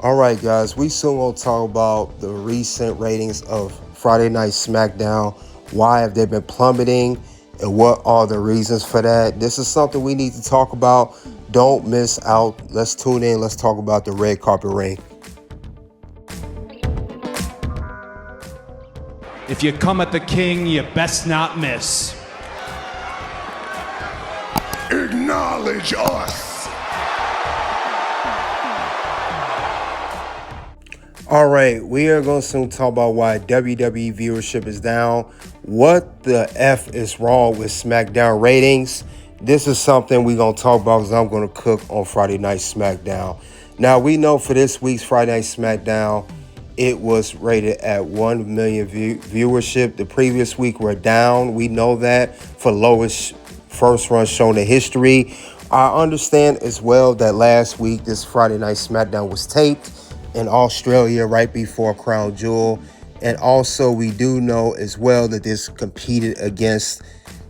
All right, guys, we soon will talk about the recent ratings of Friday Night SmackDown. Why have they been plummeting, and what are the reasons for that? This is something we need to talk about. Don't miss out. Let's tune in. Let's talk about the red carpet ring. If you come at the king, you best not miss. Acknowledge us. All right, we are going to soon talk about why WWE viewership is down. What the F is wrong with SmackDown ratings? This is something we're going to talk about because I'm going to cook on Friday Night SmackDown. Now, we know for this week's Friday Night SmackDown, it was rated at 1 million viewership. The previous week were down. We know that for lowest first run show in history. I understand as well that last week, this Friday Night SmackDown was taped in Australia right before Crown Jewel. And also we do know as well that this competed against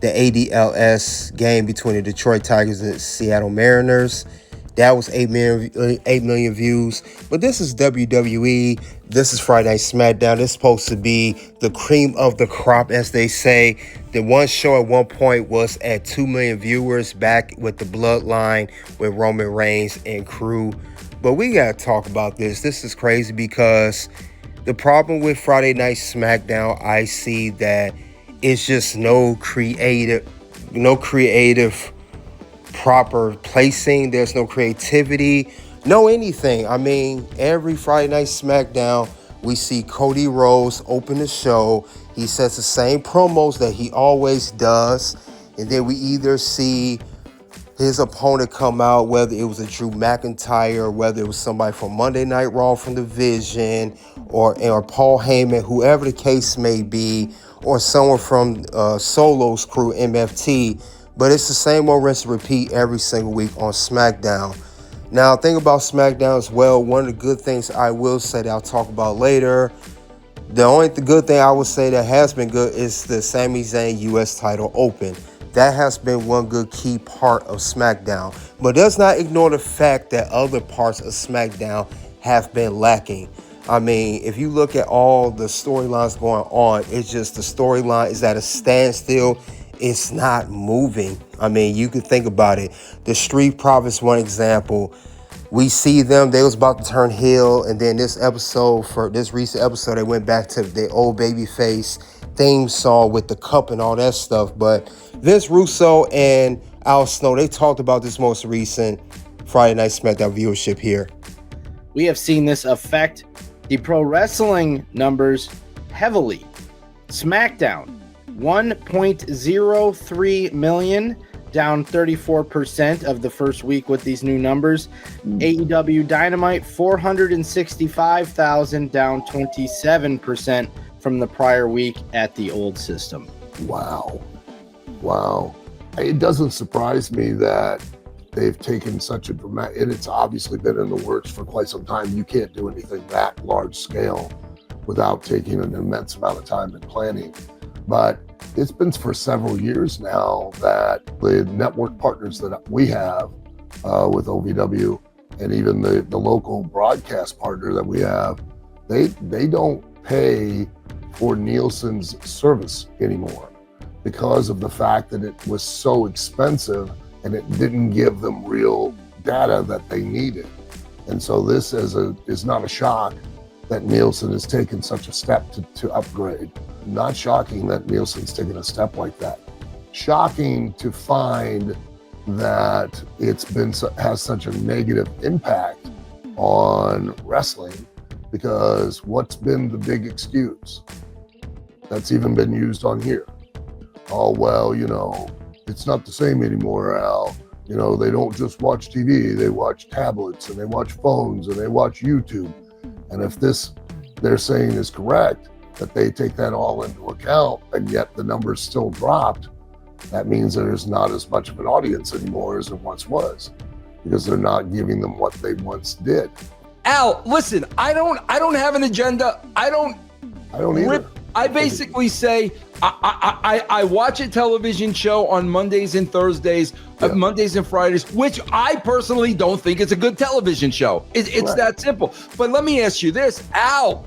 the ADLS game between the Detroit Tigers and the Seattle Mariners. That was 8 million views. But this is WWE. This is Friday Night SmackDown. This is supposed to be the cream of the crop, as they say. The one show at one point was at 2 million viewers back with the Bloodline with Roman Reigns and crew. But we got to talk about this. This is crazy because the problem with Friday Night SmackDown, I see that it's just no creative proper placing. There's no creativity, no anything. I mean, every Friday Night SmackDown, we see Cody Rhodes open the show. He says the same promos that he always does. And then we either see his opponent come out, whether it was a Drew McIntyre, whether it was somebody from Monday Night Raw from the Vision, or Paul Heyman, whoever the case may be, or someone from Solo's crew, MFT. But it's the same old rinse and repeat every single week on SmackDown. Now, think about SmackDown as well. One of the good things I will say that I'll talk about later, the only good thing I would say that has been good is the Sami Zayn US title open. That has been one good key part of SmackDown. But does not ignore the fact that other parts of SmackDown have been lacking. I mean, if you look at all the storylines going on, it's just the storyline is at a standstill. It's not moving. I mean, you could think about it. The Street Profits, one example. We see them, they was about to turn heel, and then this recent episode, they went back to their old babyface theme song with the cup and all that stuff. But Vince Russo and Al Snow, they talked about this most recent Friday Night SmackDown viewership here. We have seen this affect the pro wrestling numbers heavily. SmackDown, 1.03 million, down 34% of the first week with these new numbers. AEW Dynamite, 465,000, down 27% from the prior week at the old system. Wow. It doesn't surprise me that they've taken such a dramatic, and it's obviously been in the works for quite some time. You can't do anything that large scale without taking an immense amount of time and planning. But it's been for several years now that the network partners that we have with OVW and even the local broadcast partner that we have, they don't pay for Nielsen's service anymore because of the fact that it was so expensive and it didn't give them real data that they needed. And so this is not a shock that Nielsen has taken such a step to upgrade. Not shocking that Nielsen's taken a step like that. Shocking to find that has such a negative impact on wrestling, because what's been the big excuse that's even been used on here? Oh, well, it's not the same anymore, Al. They don't just watch TV, they watch tablets and they watch phones and they watch YouTube. And if this they're saying is correct, that they take that all into account, and yet the numbers still dropped, that means there's not as much of an audience anymore as there once was, because they're not giving them what they once did. Al, listen, I don't have an agenda. I don't either. I basically say I watch a television show on Mondays and Thursdays, Mondays and Fridays, which I personally don't think is a good television show. It's that simple. But let me ask you this, Al,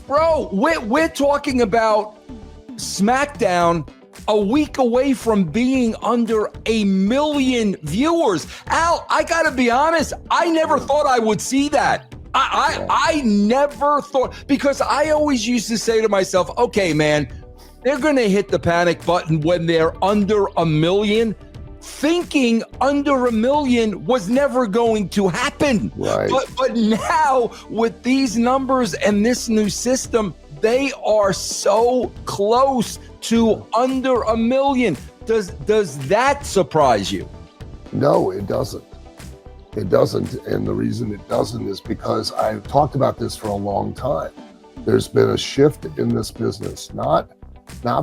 bro, we're talking about SmackDown a week away from being under 1 million viewers. Al, I gotta be honest, I never thought I would see that. I never thought, because I always used to say to myself, okay, man, they're going to hit the panic button when they're under 1 million, thinking under 1 million was never going to happen. Right. But now with these numbers and this new system, they are so close to under 1 million. Does that surprise you? No, it doesn't. It doesn't. And the reason it doesn't is because I've talked about this for a long time. There's been a shift in this business, not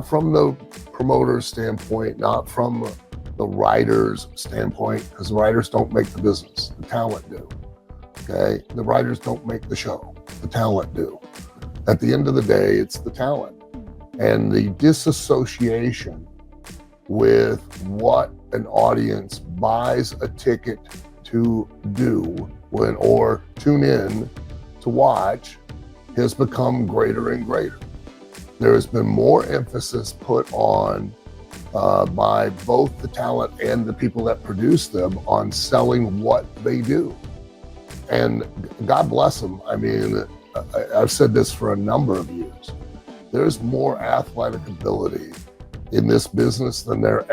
from the promoter's standpoint, not from the writer's standpoint, because the writers don't make the business, the talent do. Okay? The writers don't make the show, the talent do. At the end of the day, it's the talent. And the disassociation with what an audience buys a ticket to do or tune in to watch has become greater and greater. There has been more emphasis put on by both the talent and the people that produce them on selling what they do. And God bless them. I mean, I've said this for a number of years. There's more athletic ability in this business than there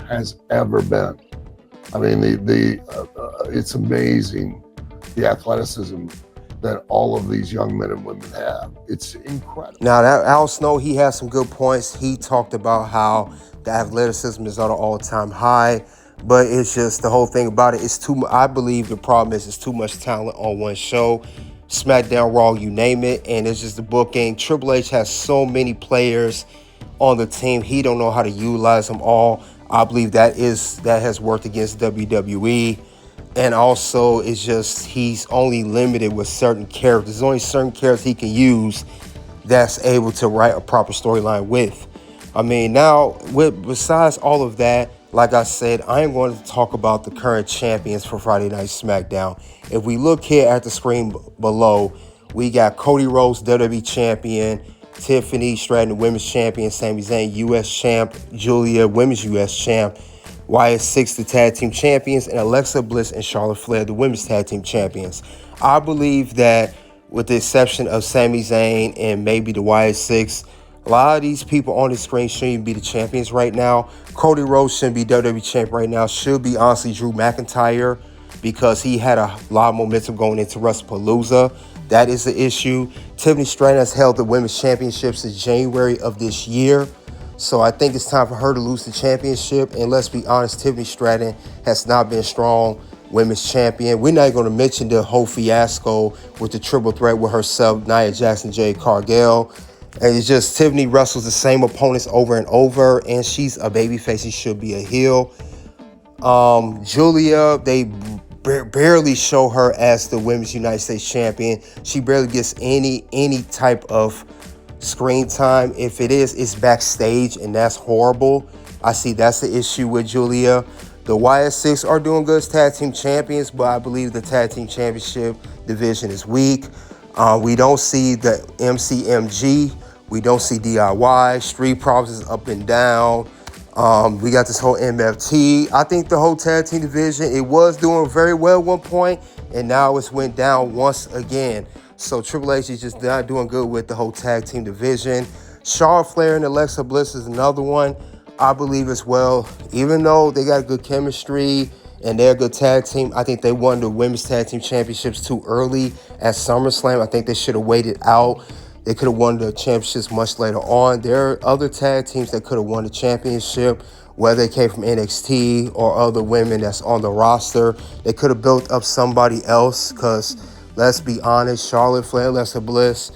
has ever been. I mean, it's amazing the athleticism that all of these young men and women have. It's incredible. Now, that Al Snow, he has some good points. He talked about how the athleticism is at an all-time high, but it's just the whole thing about it. It's too. I believe the problem is it's too much talent on one show. SmackDown, Raw, you name it, and it's just the booking. Triple H has so many players on the team. He don't know how to utilize them all. I believe that has worked against WWE. And also, it's just he's only limited with certain characters. There's only certain characters he can use that's able to write a proper storyline with. I mean, now, besides all of that, like I said, I am going to talk about the current champions for Friday Night SmackDown. If we look here at the screen below, we got Cody Rhodes, WWE Champion, Tiffany Stratton, Women's Champion, Sami Zayn, U.S. Champ, Julia, Women's U.S. Champ, Wyatt Sicks, the Tag Team Champions, and Alexa Bliss and Charlotte Flair, the Women's Tag Team Champions. I believe that with the exception of Sami Zayn and maybe the Wyatt Sicks, a lot of these people on the screen shouldn't even be the champions right now. Cody Rhodes shouldn't be WWE champ right now. Should be, honestly, Drew McIntyre, because he had a lot of momentum going into WrestlePalooza. That is the issue. Tiffany Stratton has held the Women's Championship since January of this year. So I think it's time for her to lose the championship. And let's be honest, Tiffany Stratton has not been strong Women's Champion. We're not going to mention the whole fiasco with the triple threat with herself, Nia Jackson, Jade Cargill. And it's just Tiffany wrestles the same opponents over and over, and she's a babyface. She should be a heel. Julia, they barely show her as the Women's United States Champion. She barely gets any type of screen time. If it is, it's backstage, and that's horrible. I see that's the issue with Julia. The Wyatt Sicks are doing good as tag team champions, but I believe the tag team championship division is weak. We don't see the MCMG. We don't see DIY. Street Profits is up and down. We got this whole MFT. I think the whole tag team division, it was doing very well at one point, and now it's went down once again. So Triple H is just not doing good with the whole tag team division. Charlotte Flair and Alexa Bliss is another one, I believe, as well. Even though they got good chemistry and they're a good tag team, I think they won the Women's Tag Team Championships too early at SummerSlam. I think they should have waited out. They could have won the championships much later on. There are other tag teams that could have won the championship, whether they came from NXT or other women that's on the roster. They could have built up somebody else, because let's be honest, Charlotte Flair, Alexa Bliss,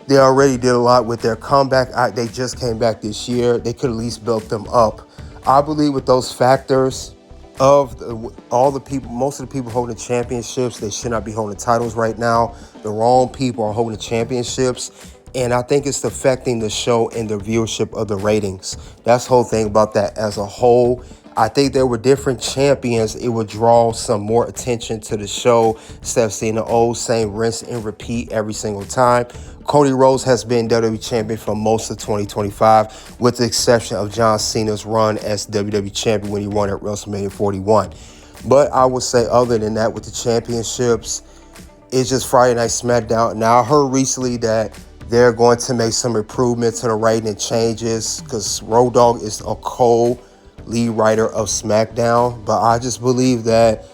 they already did a lot with their comeback. They just came back this year. They could at least build them up. I believe with those factors of all the people, most of the people holding championships, they should not be holding titles right now. The wrong people are holding championships. And I think it's affecting the show and the viewership of the ratings. That's the whole thing about that as a whole. I think there were different champions. It would draw some more attention to the show instead of seeing the old same rinse and repeat every single time. Cody Rhodes has been WWE champion for most of 2025, with the exception of John Cena's run as WWE champion when he won at WrestleMania 41. But I would say other than that, with the championships, it's just Friday Night SmackDown. Now, I heard recently that they're going to make some improvements to the rating and changes because Road Dogg is a co-lead writer of SmackDown. But I just believe that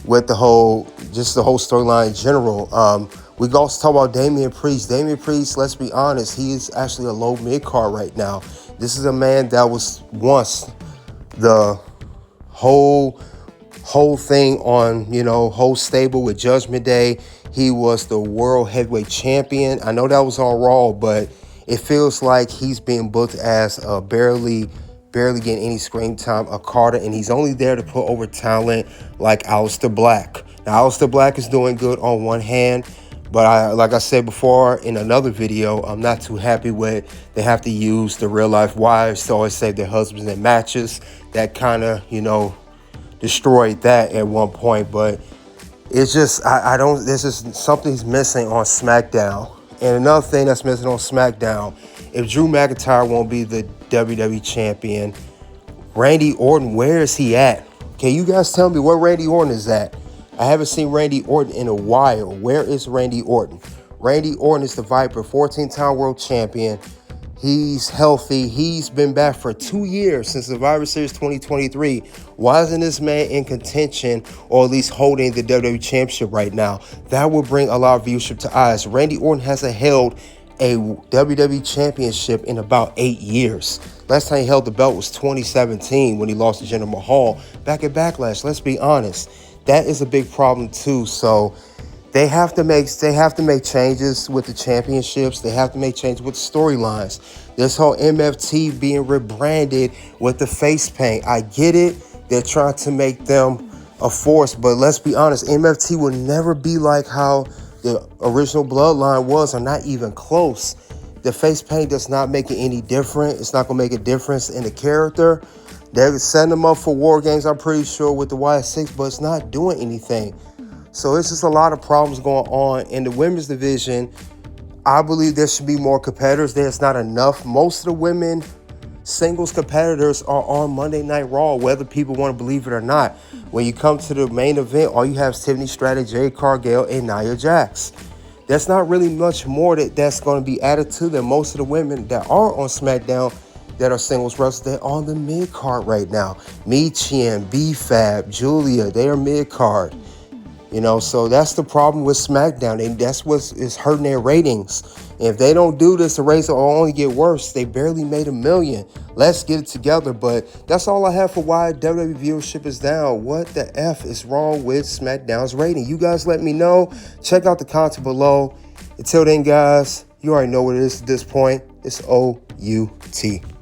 with the whole storyline in general, we can also talk about Damian Priest. Damian Priest, let's be honest, he is actually a low mid-card right now. This is a man that was once the whole thing on, whole stable with Judgment Day. He was the world heavyweight champion. I know that was on Raw, but it feels like he's being booked as a barely getting any screen time, a Carter, and he's only there to put over talent like Aleister Black. Now, Aleister Black is doing good on one hand, but like I said before in another video, I'm not too happy with they have to use the real life wives to always save their husbands in matches. That kind of, destroyed that at one point, but it's just, there's just something's missing on SmackDown. And another thing that's missing on SmackDown, if Drew McIntyre won't be the WWE champion, Randy Orton, where is he at? Can you guys tell me where Randy Orton is at? I haven't seen Randy Orton in a while. Where is Randy Orton? Randy Orton is the Viper, 14-time world champion. He's healthy. He's been back for 2 years since Survivor Series 2023. Why isn't this man in contention or at least holding the WWE Championship right now? That would bring a lot of viewership to eyes. Randy Orton hasn't held a WWE Championship in about 8 years. Last time he held the belt was 2017 when he lost to Jinder Mahal back at Backlash. Let's be honest. That is a big problem too. So They have to make changes with the championships. They have to make changes with the storylines. This whole MFT being rebranded with the face paint. I get it. They're trying to make them a force, but let's be honest, MFT will never be like how the original Bloodline was, or not even close. The face paint does not make it any different. It's not going to make a difference in the character. They're setting them up for War Games, I'm pretty sure, with the Wyatt Sicks, but it's not doing anything. So it's just a lot of problems going on in the women's division. I believe there should be more competitors. There's not enough. Most of the women singles competitors are on Monday Night Raw, whether people want to believe it or not. When you come to the main event, all you have is Tiffany Stratton, Jade Cargill, and Nia Jax. There's not really much more that's going to be added to them. Most of the women that are on SmackDown that are singles wrestlers, they're on the mid-card right now. Michin, B-Fab, Julia, they are mid-card. So that's the problem with SmackDown, and that's what is hurting their ratings. And if they don't do this, the ratings will only get worse. They barely made 1 million. Let's get it together. But that's all I have for why WWE viewership is down. What the F is wrong with SmackDown's rating? You guys let me know. Check out the content below. Until then, guys, you already know what it is at this point. It's OUT.